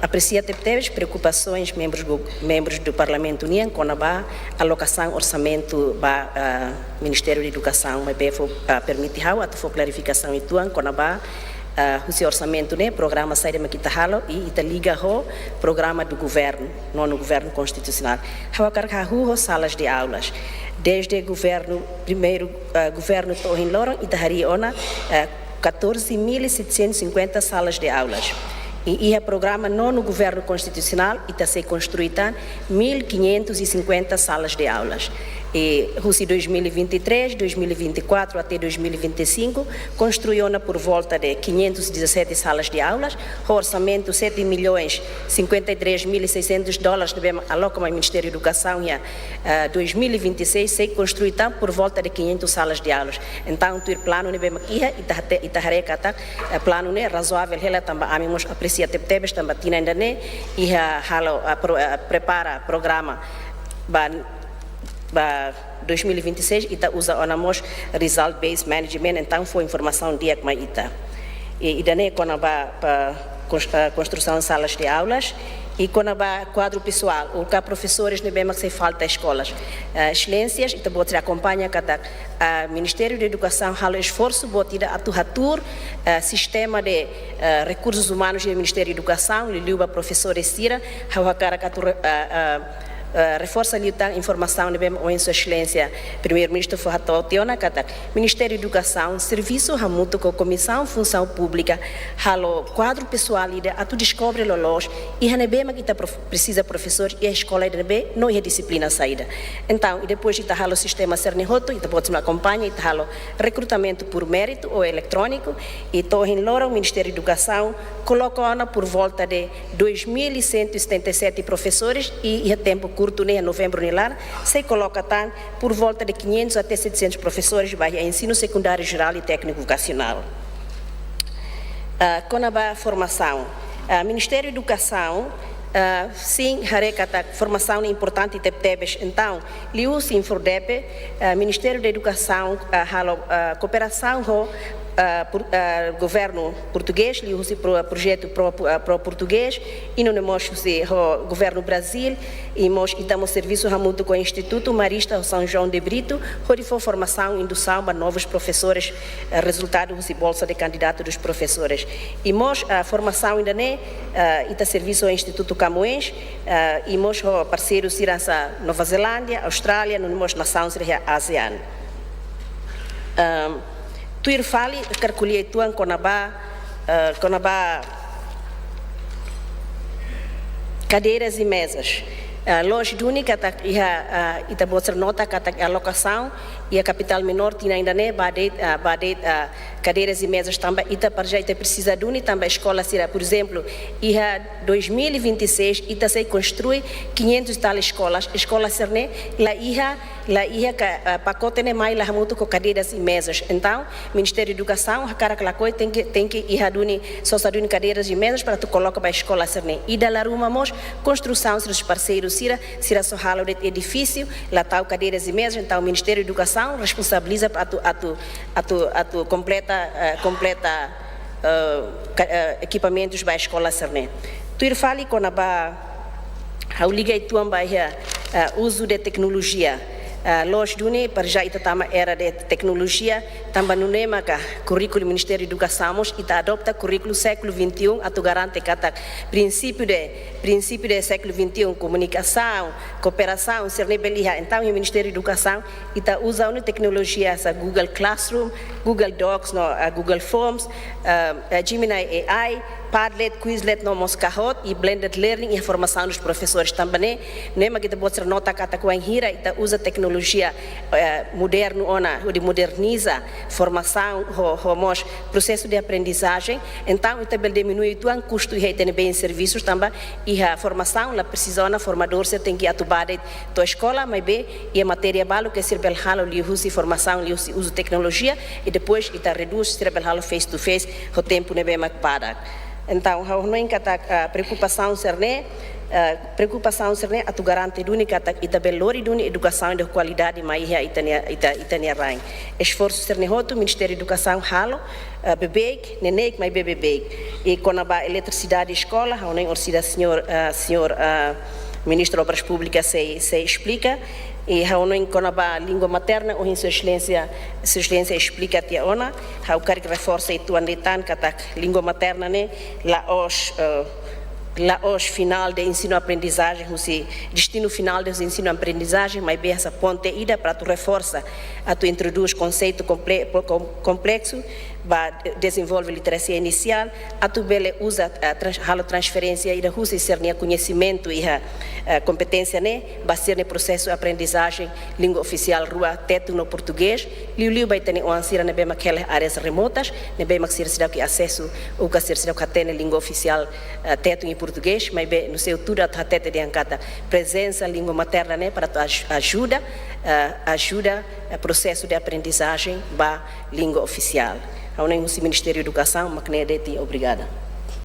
aprecia as preocupações membros do Parlamento União com a alocação orçamento para Ministério da Educação, mas permite a clarificação e tuan com o orçamento, né, programa sai de Maquitahalo e liga ao programa do governo, não no governo constitucional. Há salas de aulas. Desde o governo, primeiro governo Tohin Loron, Itahari Ona, 14.750 salas de aulas. E o programa não no governo constitucional está se construído 1.550 salas de aulas. E em 2023, 2024 até 2025 construiu por volta de 517 salas de aulas, o orçamento $7.053.600 devemos alocar ao Ministério da Educação e 2026 se construirá por volta de 500 salas de aulas. Então o plano devemos itahareca plano né razoável ela também amemos aprecia tebes também tina ainda né e prepara programa para 2026 ita usa onamos result based management, então foi informação dia que mais ita e daí quando para construção de salas de aulas e quando vai quadro pessoal o que professores não bem que falta escolas excelências e também acompanha cada Ministério da Educação há esforço botida a tuatur sistema de recursos humanos do Ministério da Educação e liuba professores sira há cara reforça ali a informação de em sua excelência primeiro-ministro Fahato Tiona Kata Ministério da Educação serviço hamuto com comissão função pública halo quadro pessoal ali a tu descobre lolos e hanebema que precisa professor e a escola de não é disciplina saída então e depois está halo sistema Cernehoto e depois acompanha e halo recrutamento por mérito ou eletrônico e Tohin Lora o Ministério da Educação coloca por volta de 2.177 professores e tempo curto, né, em novembro, se coloca por volta de 500 até 700 professores para ensino secundário geral e técnico vocacional. Com a formação, o Ministério da Educação, sim, formação é importante e tebes, então, liu-se infordepe, Ministério da Educação, cooperação governo português, li o projeto pro português e não nós o governo Brasil e nós estamos serviço muito com o Instituto Marista São João de Brito, onde foi formação e indução para novos professores, resultado de bolsa de candidato dos professores. E nós a formação ainda né, está serviço ao Instituto Camões e nós parceiros irança Nova Zelândia, Austrália, nós nações da ASEAN. Tu fali calculei tuan conaba cadeiras e mesas. Longe de única ita botar nota que a alocação e a capital menor tinha ainda né bade cadeiras e mesas também ita para já ita precisa de única também escola será por exemplo e 2026 ita se construi 500 tal escolas serne lá ia pacote né mais lá muito com cadeiras e mesas então Ministério da Educação a cara aquela coisa tem que ir duni só duni cadeiras e mesas para tu coloca para a escola serne e da lá rumamos construção dos parceiros sira só halo de edifício lá tal cadeiras e mesas então o Ministério da Educação responsabiliza para a tu completa equipamentos para a escola Cerné. Tu fali com a liga uso de tecnologia. Los dune para já itama era de tecnologia também no nema ka currículo Ministério da Educação ita adopta currículo século 21 a tu garante cada princípio de século 21 comunicação cooperação ser nebelia então o Ministério da Educação ita usa uma tecnologia essa Google Classroom Google Docs no Google Forms Gemini AI Padlet, Quizlet, no Moscahot e Blended Learning e a formação dos professores também. Nema que depois ser nota que com a hira ita usa tecnologia moderno onde moderniza formação homos processo de aprendizagem. Então ita bel diminui o custo e tem bem serviços também e a formação la precisa na formador se tem que atuar da escola mas bem e a matéria balo que ser bel halo li usa formação li usa tecnologia e depois ita reduz ser bel halo face to face o tempo ne bem para então, não é que a preocupação ser né, preocupação serne atu garante duni kata ita belori duni educação de qualidade mai ia itania rain esforço serne hotu Ministério da Educação halo bebek nenek mai bebek e quando a eletricidade escola a nem orsida senhor Ministro das Obras Públicas se explica e a não quando a língua materna ou em sua excelência explica até ona a quero reforça e tuan letan kata língua materna né lá hoje final de ensino-aprendizagem, o destino final do ensino-aprendizagem, mas bem essa ponte ida para tu reforça, a tu introduz conceito complexo, desenvolve literacia inicial, a tu bele usa a transferência e da usa ser conhecimento e a competência né, vai ser no processo de aprendizagem língua oficial rua teto no português, liu vai ter um ansira na bem aquelas áreas remotas, na bem que ser que acesso ou que ser que tem língua oficial teto em português, mas bem no seu tudo a tete de ancata presença língua materna né para ajuda o processo de aprendizagem ba língua oficial. Ao nem o Ministério da Educação, mas que nem é de ti, obrigada.